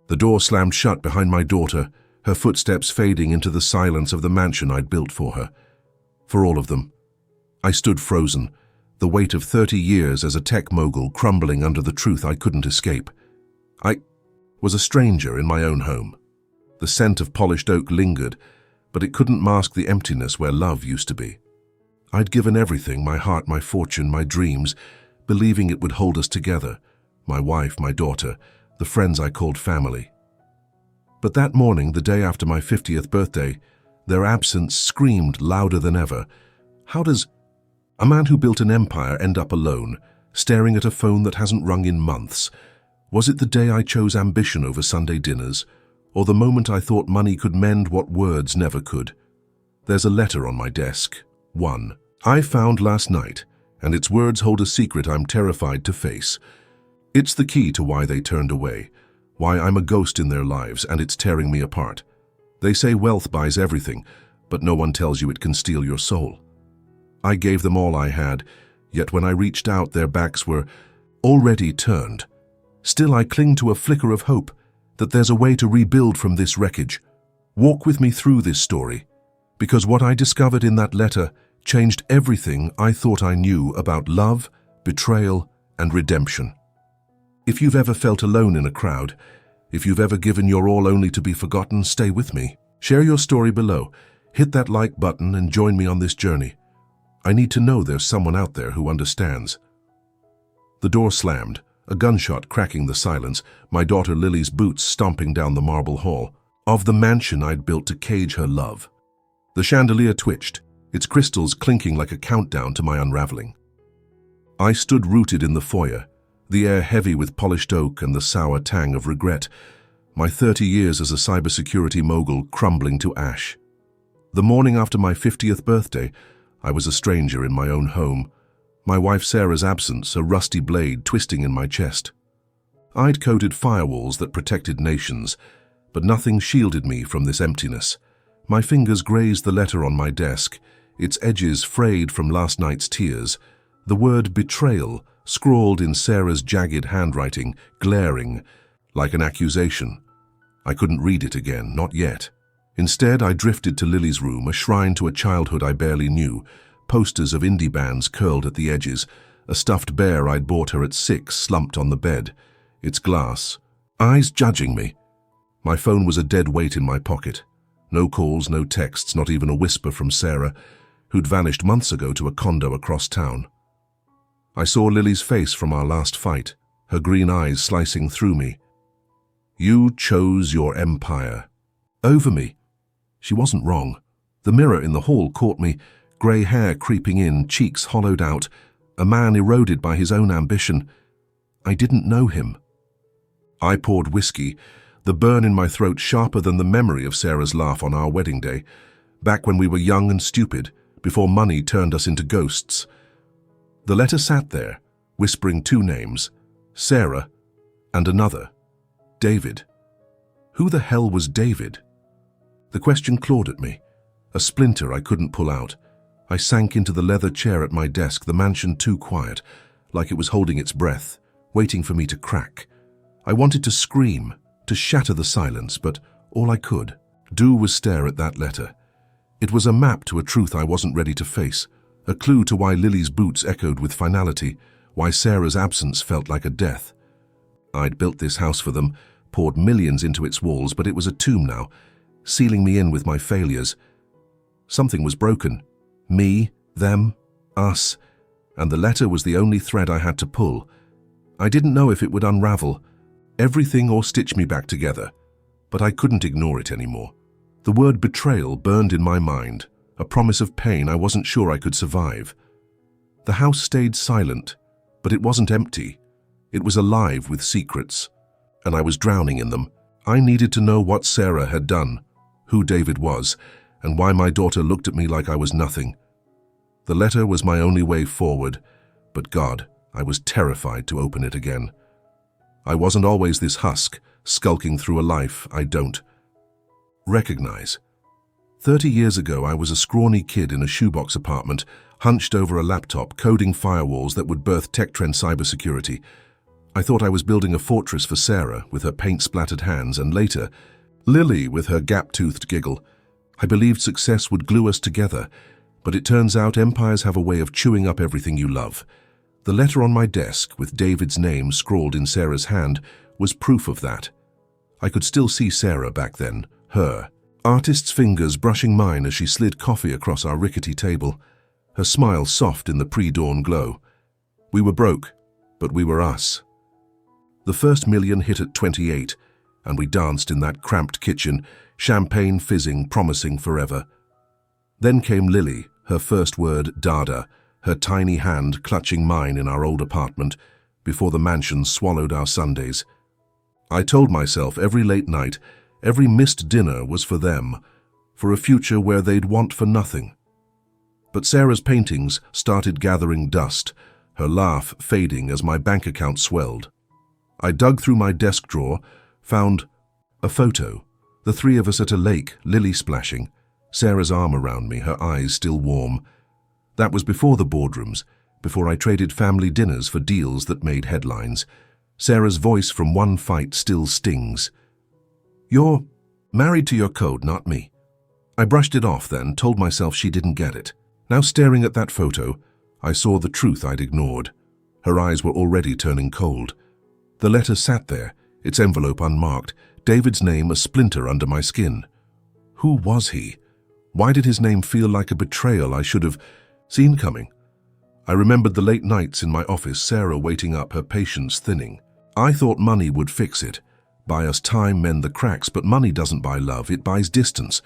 The door slammed shut behind my daughter, her footsteps fading into the silence of the mansion I'd built for her. For all of them. I stood frozen, the weight of 30 years as a tech mogul crumbling under the truth I couldn't escape. I was a stranger in my own home. The scent of polished oak lingered, but it couldn't mask the emptiness where love used to be. I'd given everything, my heart, my fortune, my dreams, believing it would hold us together, my wife, my daughter, the friends I called family. But that morning, the day after my 50th birthday, their absence screamed louder than ever. How does a man who built an empire end up alone, staring at a phone that hasn't rung in months? Was it the day I chose ambition over Sunday dinners, or the moment I thought money could mend what words never could? There's a letter on my desk. One I found last night, and its words hold a secret I'm terrified to face. It's the key to why they turned away, why I'm a ghost in their lives, and it's tearing me apart. They say wealth buys everything, but no one tells you it can steal your soul. I gave them all I had, yet when I reached out, their backs were already turned. Still, I cling to a flicker of hope that there's a way to rebuild from this wreckage. Walk with me through this story, because what I discovered in that letter changed everything I thought I knew about love, betrayal, and redemption. If you've ever felt alone in a crowd, if you've ever given your all only to be forgotten, stay with me. Share your story below. Hit that like button and join me on this journey. I need to know there's someone out there who understands. The door slammed, a gunshot cracking the silence, my daughter Lily's boots stomping down the marble hall of the mansion I'd built to cage her love. The chandelier twitched, its crystals clinking like a countdown to my unraveling. I stood rooted in the foyer, the air heavy with polished oak and the sour tang of regret, my 30 years as a cybersecurity mogul crumbling to ash. The morning after my 50th birthday, I was a stranger in my own home, my wife Sarah's absence a rusty blade twisting in my chest. I'd coded firewalls that protected nations, but nothing shielded me from this emptiness. My fingers grazed the letter on my desk, its edges frayed from last night's tears, the word betrayal scrawled in Sarah's jagged handwriting, glaring like an accusation. I couldn't read it again, not yet. Instead, I drifted to Lily's room, a shrine to a childhood I barely knew, posters of indie bands curled at the edges, a stuffed bear I'd bought her at 6 slumped on the bed, its glass, eyes judging me. My phone was a dead weight in my pocket. No calls, no texts, not even a whisper from Sarah, who'd vanished months ago to a condo across town. I saw Lily's face from our last fight, her green eyes slicing through me. You chose your empire. Over me. She wasn't wrong. The mirror in the hall caught me, grey hair creeping in, cheeks hollowed out, a man eroded by his own ambition. I didn't know him. I poured whiskey, the burn in my throat sharper than the memory of Sarah's laugh on our wedding day, back when we were young and stupid, before money turned us into ghosts. The letter sat there, whispering 2 names, Sarah and another, David. Who the hell was David? The question clawed at me, a splinter I couldn't pull out. I sank into the leather chair at my desk, the mansion too quiet, like it was holding its breath, waiting for me to crack. I wanted to scream, to shatter the silence, but all I could do was stare at that letter. It was a map to a truth I wasn't ready to face, a clue to why Lily's boots echoed with finality, why Sarah's absence felt like a death. I'd built this house for them, poured millions into its walls, but it was a tomb now, sealing me in with my failures. Something was broken. Me, them, us, and the letter was the only thread I had to pull. I didn't know if it would unravel everything or stitch me back together, but I couldn't ignore it anymore. The word betrayal burned in my mind, a promise of pain I wasn't sure I could survive. The house stayed silent, but it wasn't empty. It was alive with secrets, and I was drowning in them. I needed to know what Sarah had done, who David was, and why my daughter looked at me like I was nothing. The letter was my only way forward, but God, I was terrified to open it again. I wasn't always this husk, skulking through a life I don't recognize. 30 years ago, I was a scrawny kid in a shoebox apartment, hunched over a laptop, coding firewalls that would birth tech trend cybersecurity. I thought I was building a fortress for Sarah with her paint-splattered hands, and later, Lily with her gap-toothed giggle. I believed success would glue us together, but it turns out empires have a way of chewing up everything you love. The letter on my desk, with David's name scrawled in Sarah's hand, was proof of that. I could still see Sarah back then, her artist's fingers brushing mine as she slid coffee across our rickety table, her smile soft in the pre-dawn glow. We were broke, but we were us. The first million hit at 28, and we danced in that cramped kitchen, champagne fizzing, promising forever. Then came Lily, her first word, Dada, her tiny hand clutching mine in our old apartment, before the mansion swallowed our Sundays. I told myself every late night, every missed dinner was for them, for a future where they'd want for nothing. But Sarah's paintings started gathering dust, her laugh fading as my bank account swelled. I dug through my desk drawer, found a photo, the three of us at a lake, Lily splashing, Sarah's arm around me, her eyes still warm. That was before the boardrooms, before I traded family dinners for deals that made headlines. Sarah's voice from one fight still stings. "You're married to your code, not me." I brushed it off then, told myself she didn't get it. Now staring at that photo, I saw the truth I'd ignored. Her eyes were already turning cold. The letter sat there, its envelope unmarked, David's name a splinter under my skin. Who was he? Why did his name feel like a betrayal I should have seen coming? I remembered the late nights in my office, Sarah waiting up, her patience thinning. I thought money would fix it, buy us time, mend the cracks, but money doesn't buy love, it buys distance.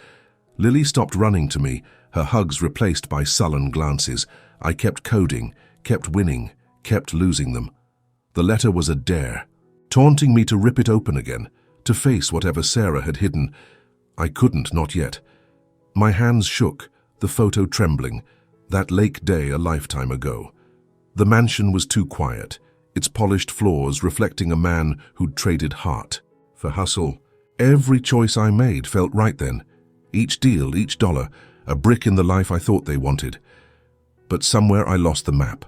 Lily stopped running to me, her hugs replaced by sullen glances. I kept coding, kept winning, kept losing them. The letter was a dare, taunting me to rip it open again, to face whatever Sarah had hidden. I couldn't, not yet. My hands shook, the photo trembling, that lake day a lifetime ago. The mansion was too quiet, its polished floors reflecting a man who'd traded heart for hustle. Every choice I made felt right then. Each deal, each dollar, a brick in the life I thought they wanted. But somewhere I lost the map.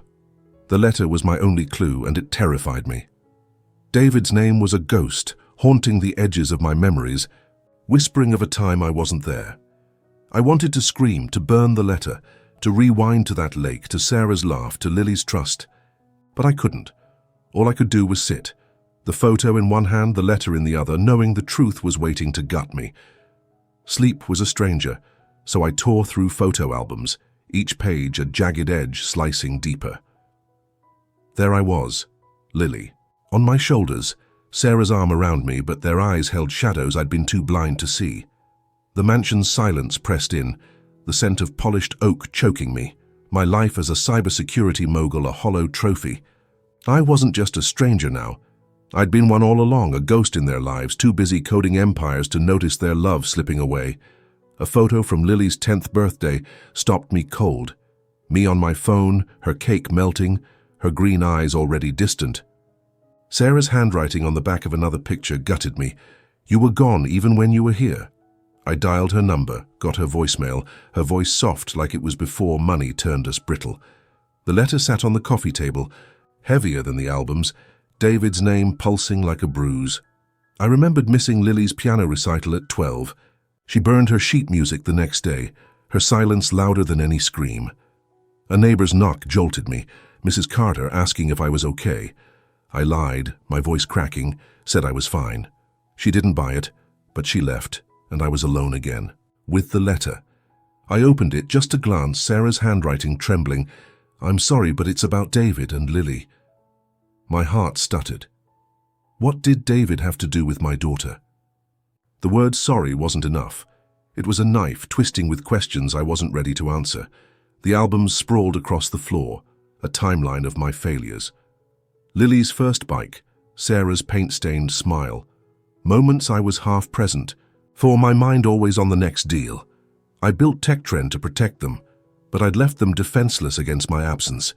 The letter was my only clue, and it terrified me. David's name was a ghost, haunting the edges of my memories, whispering of a time I wasn't there. I wanted to scream, to burn the letter, to rewind to that lake, to Sarah's laugh, to Lily's trust. But I couldn't. All I could do was sit, the photo in one hand, the letter in the other, knowing the truth was waiting to gut me. Sleep was a stranger, so I tore through photo albums, each page a jagged edge slicing deeper. There I was, Lily. On my shoulders, Sarah's arm around me, but their eyes held shadows I'd been too blind to see. The mansion's silence pressed in, the scent of polished oak choking me, my life as a cybersecurity mogul a hollow trophy. I wasn't just a stranger now. I'd been one all along, a ghost in their lives, too busy coding empires to notice their love slipping away. A photo from Lily's 10th birthday stopped me cold. Me on my phone, her cake melting, her green eyes already distant. Sarah's handwriting on the back of another picture gutted me. "You were gone even when you were here." I dialed her number, got her voicemail, her voice soft like it was before money turned us brittle. The letter sat on the coffee table, heavier than the albums, David's name pulsing like a bruise. I remembered missing Lily's piano recital at 12. She burned her sheet music the next day, her silence louder than any scream. A neighbor's knock jolted me, Mrs. Carter asking if I was okay. I lied, my voice cracking, said I was fine. She didn't buy it, but she left, and I was alone again, with the letter. I opened it just to glance, Sarah's handwriting trembling. "I'm sorry, but it's about David and Lily." My heart stuttered. What did David have to do with my daughter? The word sorry wasn't enough. It was a knife twisting with questions I wasn't ready to answer. The albums sprawled across the floor, a timeline of my failures. Lily's first bike, Sarah's paint-stained smile. Moments I was half present, for my mind always on the next deal. I built TechTrend to protect them, but I'd left them defenseless against my absence.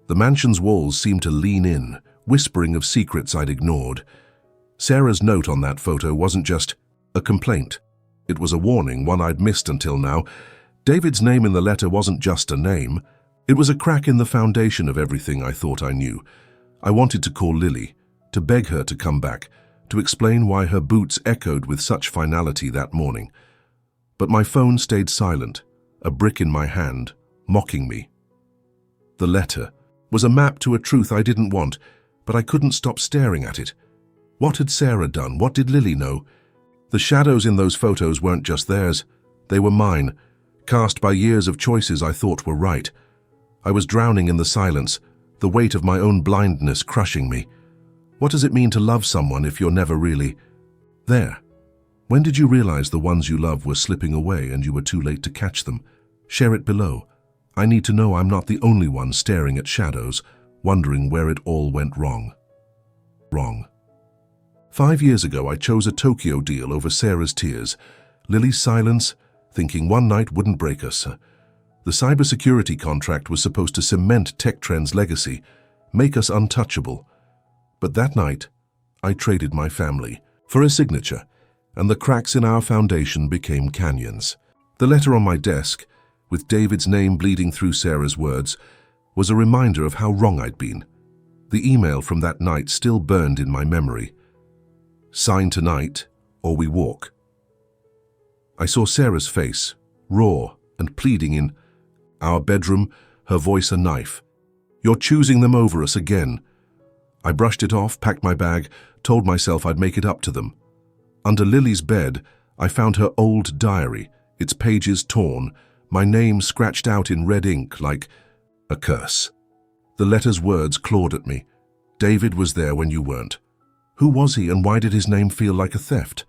The mansion's walls seemed to lean in, whispering of secrets I'd ignored. Sarah's note on that photo wasn't just a complaint. It was a warning, one I'd missed until now. David's name in the letter wasn't just a name. It was a crack in the foundation of everything I thought I knew. I wanted to call Lily, to beg her to come back, to explain why her boots echoed with such finality that morning. But my phone stayed silent, a brick in my hand, mocking me. The letter was a map to a truth I didn't want, but I couldn't stop staring at it. What had Sarah done? What did Lily know? The shadows in those photos weren't just theirs. They were mine, cast by years of choices I thought were right. I was drowning in the silence, the weight of my own blindness crushing me. What does it mean to love someone if you're never really there? When did you realize the ones you love were slipping away and you were too late to catch them? Share it below. I need to know I'm not the only one staring at shadows, wondering where it all went wrong. 5 years ago, I chose a Tokyo deal over Sarah's tears, Lily's silence, thinking one night wouldn't break us. The cybersecurity contract was supposed to cement Tech Trend's legacy, make us untouchable. But that night, I traded my family for a signature, and the cracks in our foundation became canyons. The letter on my desk, with David's name bleeding through Sarah's words, was a reminder of how wrong I'd been. The email from that night still burned in my memory. Sign tonight, or we walk. I saw Sarah's face, raw and pleading in our bedroom, her voice a knife. You're choosing them over us again. I brushed it off, packed my bag, told myself I'd make it up to them. Under Lily's bed, I found her old diary, its pages torn, my name scratched out in red ink like a curse. The letter's words clawed at me. David was there when you weren't. Who was he and why did his name feel like a theft?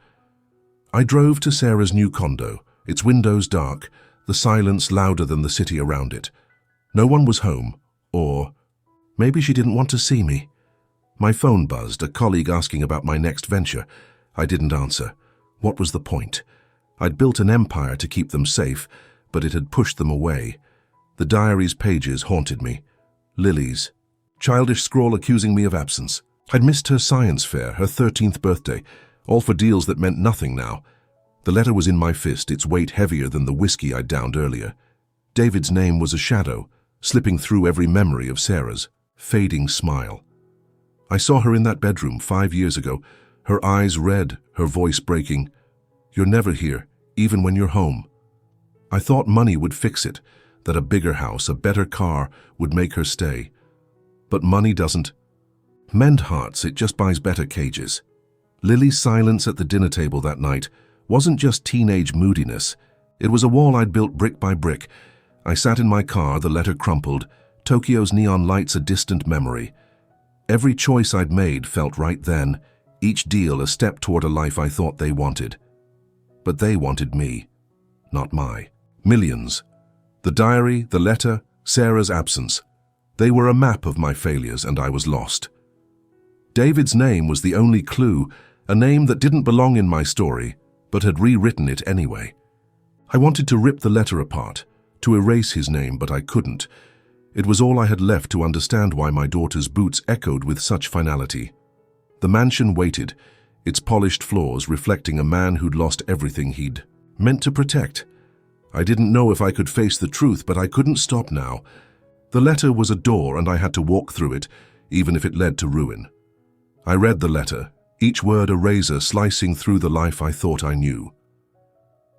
I drove to Sarah's new condo, its windows dark, the silence louder than the city around it. No one was home, or maybe she didn't want to see me. My phone buzzed, a colleague asking about my next venture. I didn't answer. What was the point? I'd built an empire to keep them safe, but it had pushed them away. The diary's pages haunted me. Lily's childish scrawl accusing me of absence. I'd missed her science fair, her 13th birthday, all for deals that meant nothing now. The letter was in my fist, its weight heavier than the whiskey I'd downed earlier. David's name was a shadow, slipping through every memory of Sarah's fading smile. I saw her in that bedroom 5 years ago, her eyes red, her voice breaking. You're never here, even when you're home. I thought money would fix it, that a bigger house, a better car would make her stay. But money doesn't mend hearts, it just buys better cages. Lily's silence at the dinner table that night wasn't just teenage moodiness. It was a wall I'd built brick by brick. I sat in my car, the letter crumpled, Tokyo's neon lights a distant memory. Every choice I'd made felt right then, each deal a step toward a life I thought they wanted. But they wanted me, not my millions. The diary, the letter, Sarah's absence. They were a map of my failures, and I was lost. David's name was the only clue, a name that didn't belong in my story, but had rewritten it anyway. I wanted to rip the letter apart, to erase his name, but I couldn't. It was all I had left to understand why my daughter's boots echoed with such finality. The mansion waited, its polished floors reflecting a man who'd lost everything he'd meant to protect. I didn't know if I could face the truth, but I couldn't stop now. The letter was a door, and I had to walk through it, even if it led to ruin. I read the letter, each word a razor slicing through the life I thought I knew.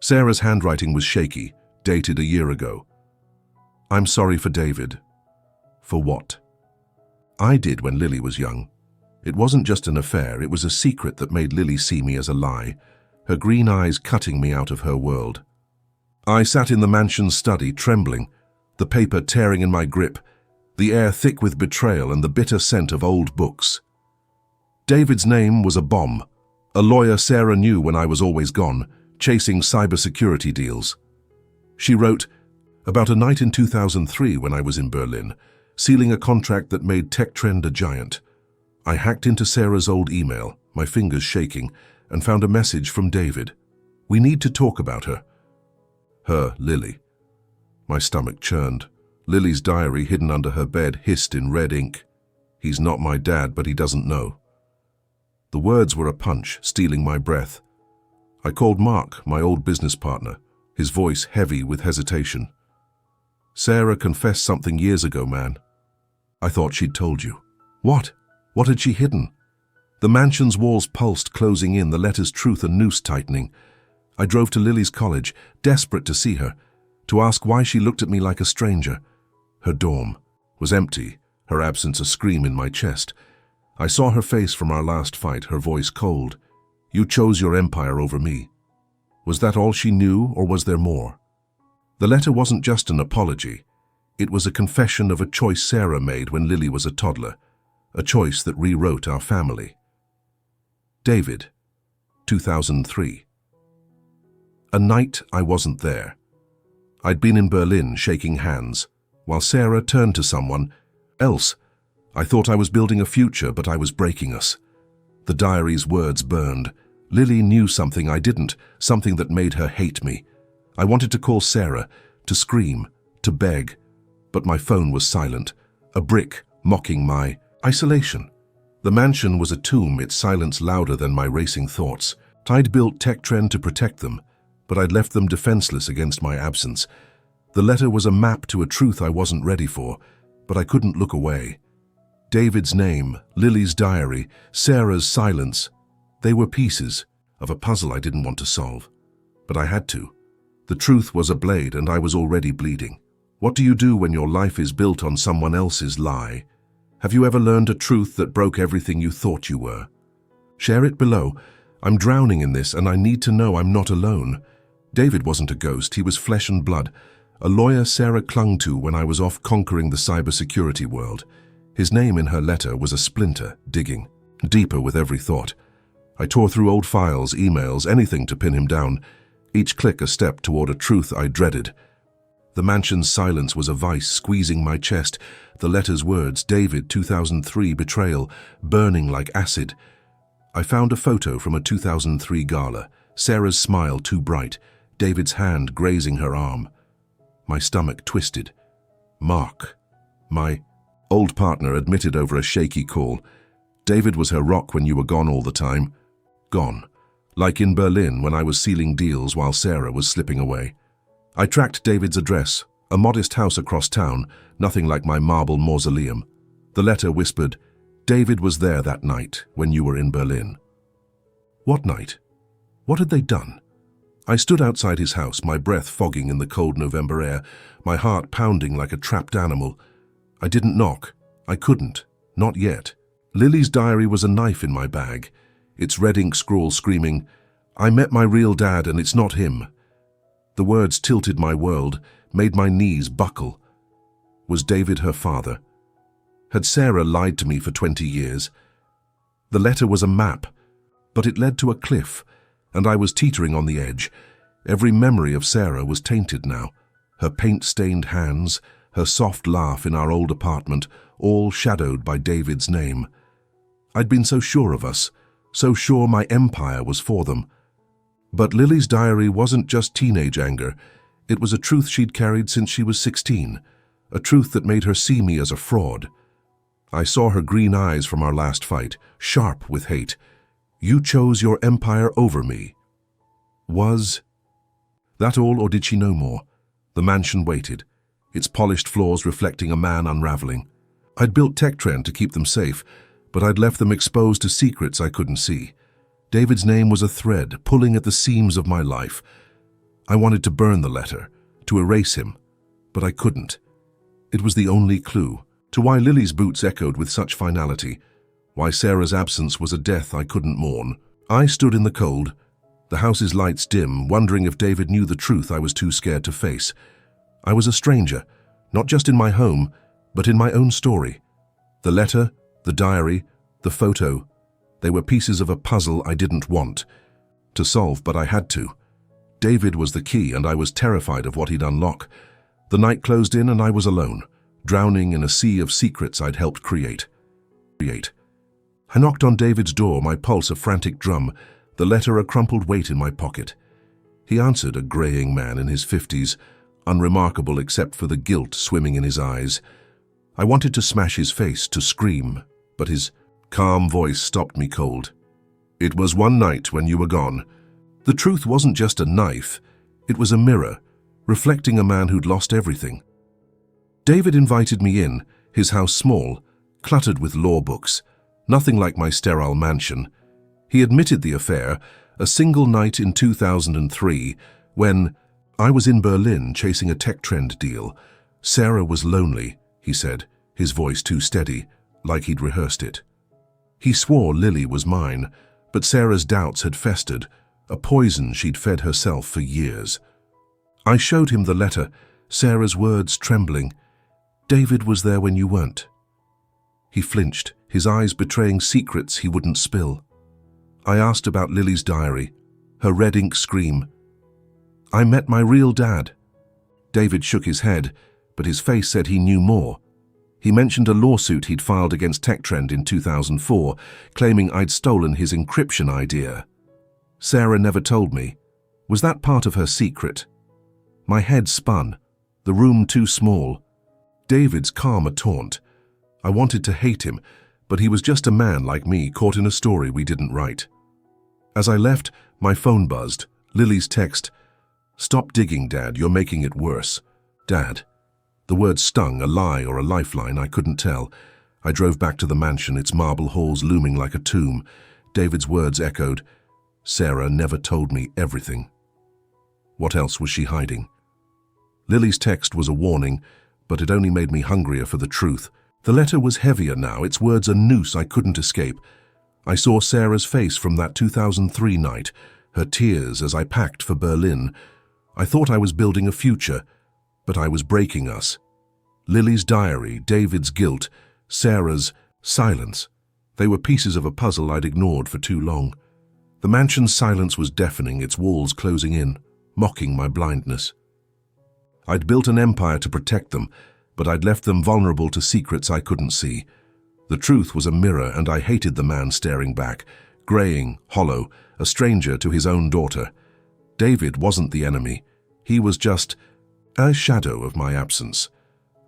Sarah's handwriting was shaky, dated a year ago. I'm sorry for David. For what? I did when Lily was young. It wasn't just an affair, it was a secret that made Lily see me as a lie, her green eyes cutting me out of her world. I sat in the mansion's study, trembling, the paper tearing in my grip, the air thick with betrayal and the bitter scent of old books. David's name was a bomb, a lawyer Sarah knew when I was always gone, chasing cybersecurity deals. She wrote about a night in 2003 when I was in Berlin, sealing a contract that made Tech Trend a giant. I hacked into Sarah's old email, my fingers shaking, and found a message from David. We need to talk about her. Her, Lily. My stomach churned. Lily's diary, hidden under her bed, hissed in red ink. He's not my dad, but he doesn't know. The words were a punch, stealing my breath. I called Mark, my old business partner, his voice heavy with hesitation. Sarah confessed something years ago, man. I thought she'd told you. What? What had she hidden? The mansion's walls pulsed, closing in, the letter's truth a noose tightening. I drove to Lily's college, desperate to see her, to ask why she looked at me like a stranger. Her dorm was empty, her absence a scream in my chest. I saw her face from our last fight, her voice cold. You chose your empire over me. Was that all she knew, or was there more? The letter wasn't just an apology. It was a confession of a choice Sarah made when Lily was a toddler, a choice that rewrote our family. David, 2003. A night I wasn't there. I'd been in Berlin shaking hands, while Sarah turned to someone else. I thought I was building a future, but I was breaking us. The diary's words burned. Lily knew something I didn't, something that made her hate me. I wanted to call Sarah, to scream, to beg, but my phone was silent, a brick mocking my isolation. The mansion was a tomb, its silence louder than my racing thoughts. I'd built TechTrend to protect them, but I'd left them defenseless against my absence. The letter was a map to a truth I wasn't ready for, but I couldn't look away. David's name, Lily's diary, Sarah's silence, they were pieces of a puzzle I didn't want to solve, but I had to. The truth was a blade, and I was already bleeding. What do you do when your life is built on someone else's lie? Have you ever learned a truth that broke everything you thought you were? Share it below. I'm drowning in this, and I need to know I'm not alone. David wasn't a ghost, he was flesh and blood, a lawyer Sarah clung to when I was off conquering the cybersecurity world. His name in her letter was a splinter, digging deeper with every thought. I tore through old files, emails, anything to pin him down, each click a step toward a truth I dreaded. The mansion's silence was a vice squeezing my chest, the letter's words, David, 2003, betrayal, burning like acid. I found a photo from a 2003 gala, Sarah's smile too bright, David's hand grazing her arm. My stomach twisted. Mark, my old partner, admitted over a shaky call. David was her rock when you were gone all the time. Gone. Like in Berlin when I was sealing deals while Sarah was slipping away. I tracked David's address, a modest house across town, nothing like my marble mausoleum. The letter whispered, David was there that night when you were in Berlin. What night? What had they done? I stood outside his house, my breath fogging in the cold November air, my heart pounding like a trapped animal. I didn't knock. I couldn't. Not yet. Lily's diary was a knife in my bag, its red ink scrawl screaming, I met my real dad and it's not him. The words tilted my world, made my knees buckle. Was David her father? Had Sarah lied to me for 20 years? The letter was a map, but it led to a cliff, and I was teetering on the edge. Every memory of Sarah was tainted now. Her paint-stained hands, her soft laugh in our old apartment, all shadowed by David's name. I'd been so sure of us, so sure my empire was for them. But Lily's diary wasn't just teenage anger. It was a truth she'd carried since she was 16, a truth that made her see me as a fraud. I saw her green eyes from our last fight, sharp with hate. You chose your empire over me. Was that all, or did she know more? The mansion waited, its polished floors reflecting a man unraveling. I'd built TechTrend to keep them safe, but I'd left them exposed to secrets I couldn't see. David's name was a thread pulling at the seams of my life. I wanted to burn the letter, to erase him, but I couldn't. It was the only clue to why Lily's boots echoed with such finality, why Sarah's absence was a death I couldn't mourn. I stood in the cold, the house's lights dim, wondering if David knew the truth I was too scared to face. I was a stranger, not just in my home, but in my own story. The letter, the diary, the photo, they were pieces of a puzzle I didn't want to solve, but I had to. David was the key, and I was terrified of what he'd unlock. The night closed in, and I was alone, drowning in a sea of secrets I'd helped create. I knocked on David's door, my pulse a frantic drum, the letter a crumpled weight in my pocket. He answered, a graying man in his 50s, unremarkable except for the guilt swimming in his eyes. I wanted to smash his face, to scream, but his calm voice stopped me cold. It was one night when you were gone. The truth wasn't just a knife, it was a mirror, reflecting a man who'd lost everything. David invited me in, his house small, cluttered with law books, Nothing like my sterile mansion. He admitted the affair a single night in 2003 when I was in Berlin chasing a tech trend deal. Sarah was lonely, he said, his voice too steady, like he'd rehearsed it. He swore Lily was mine, but Sarah's doubts had festered, a poison she'd fed herself for years. I showed him the letter, Sarah's words trembling. "David was there when you weren't." He flinched, his eyes betraying secrets he wouldn't spill. I asked about Lily's diary, her red ink scream. "I met my real dad." David shook his head, but his face said he knew more. He mentioned a lawsuit he'd filed against TechTrend in 2004, claiming I'd stolen his encryption idea. Sarah never told me. Was that part of her secret? My head spun, the room too small. David's calm a taunt. I wanted to hate him, but he was just a man like me caught in a story we didn't write. As I left, my phone buzzed. Lily's text, "Stop digging, Dad, you're making it worse." Dad. The word stung, a lie or a lifeline, I couldn't tell. I drove back to the mansion, its marble halls looming like a tomb. David's words echoed, "Sarah never told me everything." What else was she hiding? Lily's text was a warning, but it only made me hungrier for the truth. The letter was heavier now, its words a noose I couldn't escape. I saw Sarah's face from that 2003 night, her tears as I packed for Berlin. I thought I was building a future, but I was breaking us. Lily's diary, David's guilt, Sarah's silence. They were pieces of a puzzle I'd ignored for too long. The mansion's silence was deafening, its walls closing in, mocking my blindness. I'd built an empire to protect them, but I'd left them vulnerable to secrets I couldn't see. The truth was a mirror, and I hated the man staring back, graying, hollow, a stranger to his own daughter. David wasn't the enemy. He was just a shadow of my absence.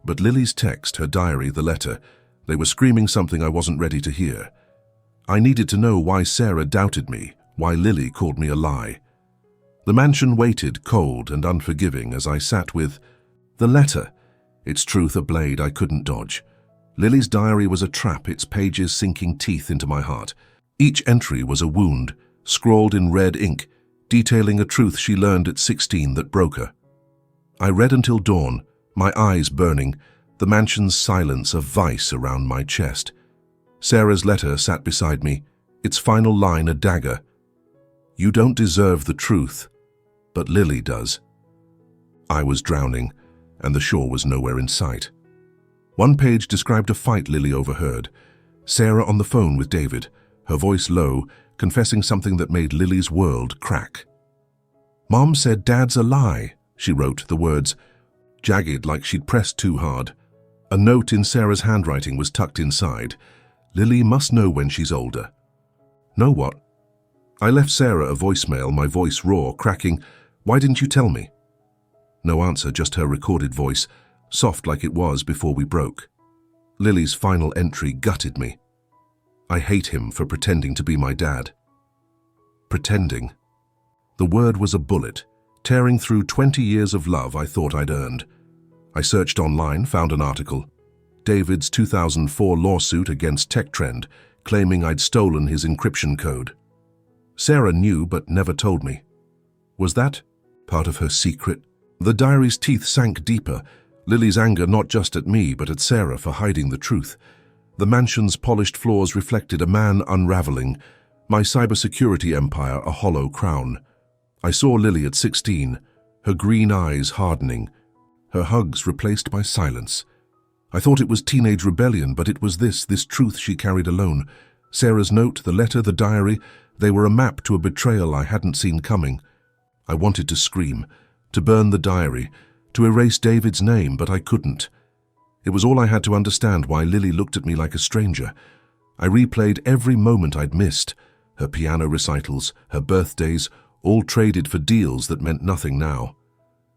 But Lily's text, her diary, the letter, they were screaming something I wasn't ready to hear. I needed to know why Sarah doubted me, why Lily called me a lie. The mansion waited, cold and unforgiving, as I sat with the letter, its truth a blade I couldn't dodge. Lily's diary was a trap, its pages sinking teeth into my heart. Each entry was a wound, scrawled in red ink, detailing a truth she learned at 16 that broke her. I read until dawn, my eyes burning, the mansion's silence a vice around my chest. Sarah's letter sat beside me, its final line a dagger. "You don't deserve the truth, but Lily does." I was drowning, and the shore was nowhere in sight. One page described a fight Lily overheard. Sarah on the phone with David, her voice low, confessing something that made Lily's world crack. "Mom said Dad's a lie," she wrote, the words jagged like she'd pressed too hard. A note in Sarah's handwriting was tucked inside. "Lily must know when she's older." Know what? I left Sarah a voicemail, my voice raw, cracking, "Why didn't you tell me?" No answer, just her recorded voice, soft like it was before we broke. Lily's final entry gutted me. I hate him for pretending to be my dad. Pretending. The word was a bullet, tearing through 20 years of love I thought I'd earned. I searched online, found an article. David's 2004 lawsuit against TechTrend, claiming I'd stolen his encryption code. Sarah knew but never told me. Was that part of her secret? The diary's teeth sank deeper, Lily's anger not just at me but at Sarah for hiding the truth. The mansion's polished floors reflected a man unraveling, my cybersecurity empire a hollow crown. I saw Lily at 16, her green eyes hardening, her hugs replaced by silence. I thought it was teenage rebellion, but it was this truth she carried alone. Sarah's note, the letter, the diary, they were a map to a betrayal I hadn't seen coming. I wanted to scream, to burn the diary, to erase David's name, but I couldn't. It was all I had to understand why Lily looked at me like a stranger. I replayed every moment I'd missed, her piano recitals, her birthdays, all traded for deals that meant nothing now.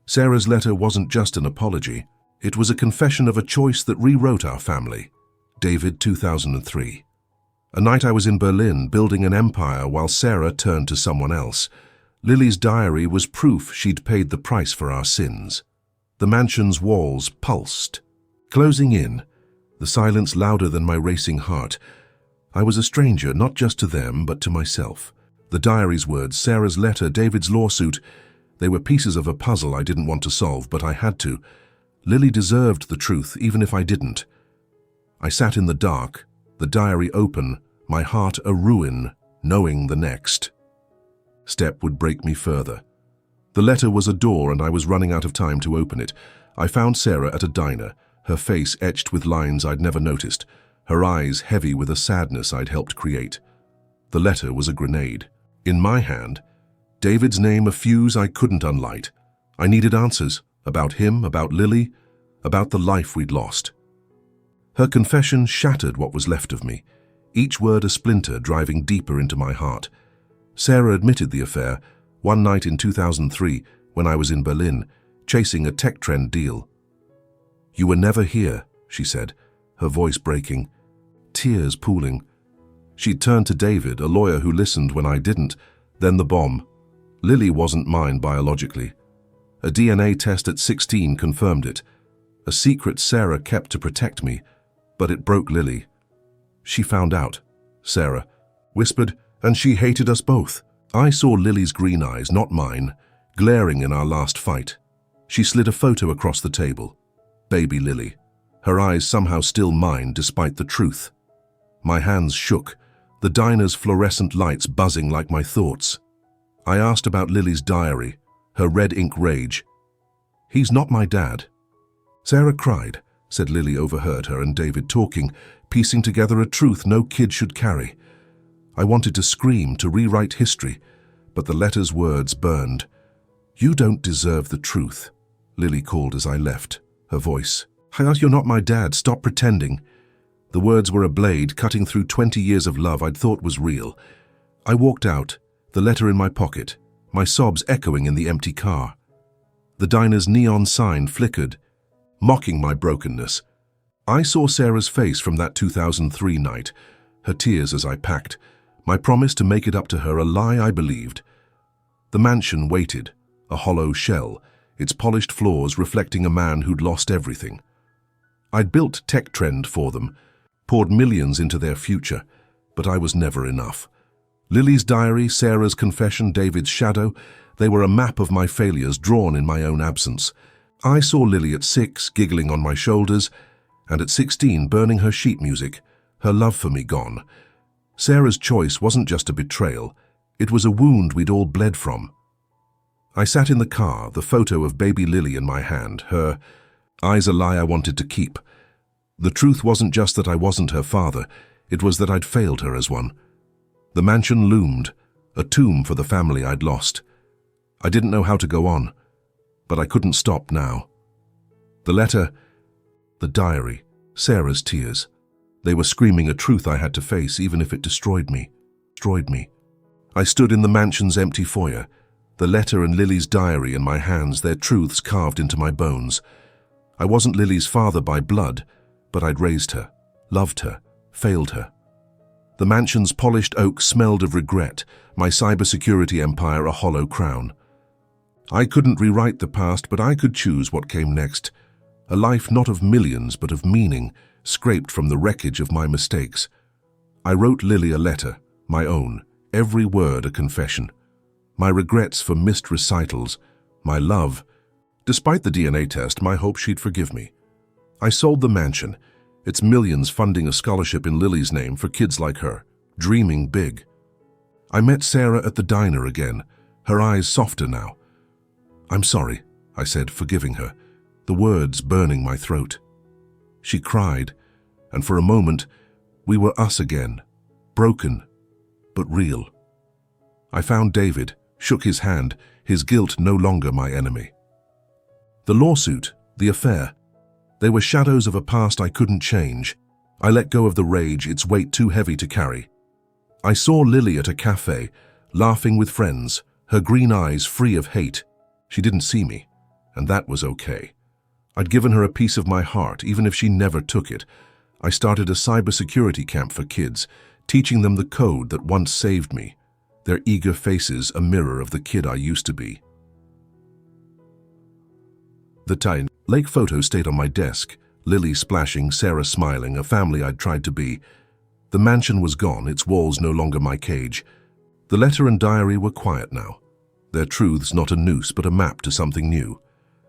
Sarah's letter wasn't just an apology. It was a confession of a choice that rewrote our family. David, 2003. A night I was in Berlin, building an empire while Sarah turned to someone else. Lily's diary was proof she'd paid the price for our sins. The mansion's walls pulsed. Closing in, the silence louder than my racing heart. I was a stranger, not just to them, but to myself. The diary's words, Sarah's letter, David's lawsuit, they were pieces of a puzzle I didn't want to solve, but I had to. Lily deserved the truth, even if I didn't. I sat in the dark, the diary open, my heart a ruin, knowing the next step would break me further. The letter was a door, and I was running out of time to open it. I found Sarah at a diner, her face etched with lines I'd never noticed, her eyes heavy with a sadness I'd helped create. The letter was a grenade. In my hand, David's name a fuse I couldn't unlight. I needed answers, about him, about Lily, about the life we'd lost. Her confession shattered what was left of me, each word a splinter driving deeper into my heart. Sarah admitted the affair one night in 2003 when I was in Berlin, chasing a tech trend deal. "You were never here," she said, her voice breaking, tears pooling. She'd turned to David, a lawyer who listened when I didn't, then the bomb. Lily wasn't mine biologically. A DNA test at 16 confirmed it. A secret Sarah kept to protect me, but it broke Lily. She found out, Sarah whispered, and she hated us both. I saw Lily's green eyes, not mine, glaring in our last fight. She slid a photo across the table. Baby Lily. Her eyes somehow still mine despite the truth. My hands shook, the diner's fluorescent lights buzzing like my thoughts. I asked about Lily's diary, her red ink rage. "He's not my dad." Sarah cried, said Lily overheard her and David talking, piecing together a truth no kid should carry. I wanted to scream, to rewrite history, but the letter's words burned. "You don't deserve the truth," Lily called as I left, her voice. "You're not my dad, stop pretending." The words were a blade cutting through 20 years of love I'd thought was real. I walked out, the letter in my pocket, my sobs echoing in the empty car. The diner's neon sign flickered, mocking my brokenness. I saw Sarah's face from that 2003 night, her tears as I packed, my promise to make it up to her a lie I believed. The mansion waited, a hollow shell, its polished floors reflecting a man who'd lost everything. I'd built tech trend for them, poured millions into their future, but I was never enough. Lily's diary, Sarah's confession, David's shadow, they were a map of my failures drawn in my own absence. I saw Lily at 6, giggling on my shoulders, and at 16 burning her sheet music, her love for me gone. Sarah's choice wasn't just a betrayal, it was a wound we'd all bled from. I sat in the car, the photo of baby Lily in my hand, her eyes a lie I wanted to keep. The truth wasn't just that I wasn't her father, it was that I'd failed her as one. The mansion loomed, a tomb for the family I'd lost. I didn't know how to go on, but I couldn't stop now. The letter, the diary, Sarah's tears. They were screaming a truth I had to face, even if it destroyed me. I stood in the mansion's empty foyer, the letter and Lily's diary in my hands, their truths carved into my bones. I wasn't Lily's father by blood, but I'd raised her, loved her, failed her. The mansion's polished oak smelled of regret, my cybersecurity empire a hollow crown. I couldn't rewrite the past, but I could choose what came next. A life not of millions, but of meaning, scraped from the wreckage of my mistakes. I wrote Lily a letter, my own, every word a confession. My regrets for missed recitals, my love. Despite the DNA test, my hope she'd forgive me. I sold the mansion, its millions funding a scholarship in Lily's name for kids like her, dreaming big. I met Sarah at the diner again, her eyes softer now. "I'm sorry," I said, forgiving her, the words burning my throat. She cried, and for a moment, we were us again, broken, but real. I found David, shook his hand, his guilt no longer my enemy. The lawsuit, the affair, they were shadows of a past I couldn't change. I let go of the rage, its weight too heavy to carry. I saw Lily at a cafe, laughing with friends, her green eyes free of hate. She didn't see me, and that was okay. I'd given her a piece of my heart, even if she never took it. I started a cybersecurity camp for kids, teaching them the code that once saved me, their eager faces a mirror of the kid I used to be. The tiny lake photo stayed on my desk, Lily splashing, Sarah smiling, a family I'd tried to be. The mansion was gone, its walls no longer my cage. The letter and diary were quiet now. Their truths not a noose, but a map to something new.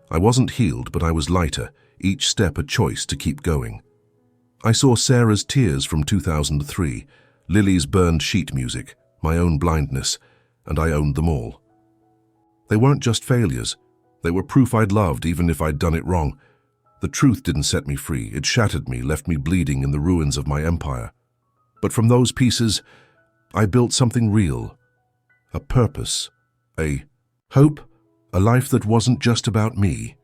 I wasn't healed, but I was lighter, each step a choice to keep going. I saw Sarah's tears from 2003, Lily's burned sheet music, my own blindness, and I owned them all. They weren't just failures. They were proof I'd loved, even if I'd done it wrong. The truth didn't set me free. It shattered me, left me bleeding in the ruins of my empire. But from those pieces, I built something real. A purpose. A hope. A life that wasn't just about me.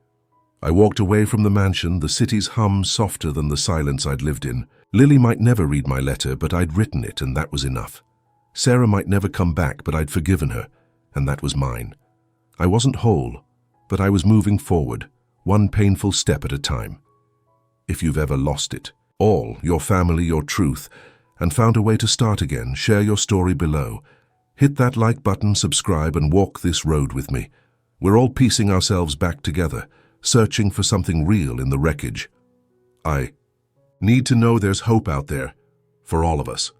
I walked away from the mansion, the city's hum softer than the silence I'd lived in. Lily might never read my letter, but I'd written it, and that was enough. Sarah might never come back, but I'd forgiven her, and that was mine. I wasn't whole, but I was moving forward, one painful step at a time. If you've ever lost it, all, your family, your truth, and found a way to start again, share your story below. Hit that like button, subscribe, and walk this road with me. We're all piecing ourselves back together, searching for something real in the wreckage. I need to know there's hope out there for all of us.